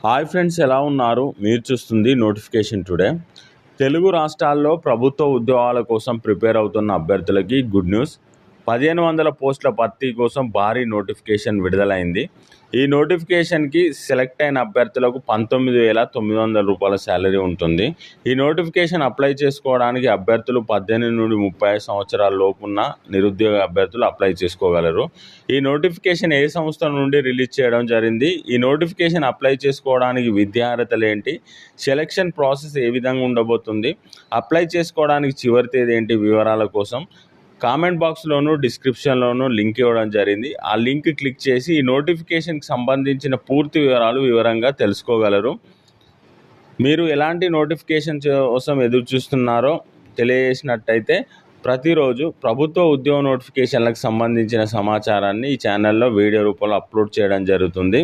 Hi friends, ఎలా ఉన్నారు? మీరు చూస్తుంది నోటిఫికేషన్ టుడే. తెలుగు రాష్ట్రాల్లో ప్రభుత్వ ఉద్యోగాల కోసం ప్రిపేర్ అవుతున్న అభ్యర్థులకి గుడ్ న్యూస్. 1500 పోస్టుల భర్తీ కోసం భారీ నోటిఫికేషన్ విడుదలైంది. ఈ నోటిఫికేషన్కి సెలెక్ట్ అయిన అభ్యర్థులకు 19,900 రూపాయల శాలరీ ఉంటుంది. ఈ నోటిఫికేషన్ అప్లై చేసుకోవడానికి అభ్యర్థులు 18 నుండి 35 సంవత్సరాల లోపున్న నిరుద్యోగ అభ్యర్థులు అప్లై చేసుకోగలరు. ఈ నోటిఫికేషన్ ఏ సంస్థ నుండి రిలీజ్ చేయడం జరిగింది? ఈ నోటిఫికేషన్ అప్లై చేసుకోవడానికి విద్యార్హతలు ఏంటి? సెలక్షన్ ప్రాసెస్ ఏ విధంగా ఉండబోతుంది? అప్లై చేసుకోవడానికి చివరి తేదీ ఏంటి? వివరాల కోసం కామెంట్ బాక్స్లోను డిస్క్రిప్షన్లోనూ లింక్ ఇవ్వడం జరిగింది. ఆ లింక్ క్లిక్ చేసి ఈ నోటిఫికేషన్కి సంబంధించిన పూర్తి వివరంగా తెలుసుకోగలరు. మీరు ఎలాంటి నోటిఫికేషన్ కోసం ఎదురు చూస్తున్నారో తెలియజేసినట్టయితే ప్రతిరోజు ప్రభుత్వ ఉద్యోగ నోటిఫికేషన్లకు సంబంధించిన సమాచారాన్ని ఈ ఛానల్లో వీడియో రూపంలో అప్లోడ్ చేయడం జరుగుతుంది.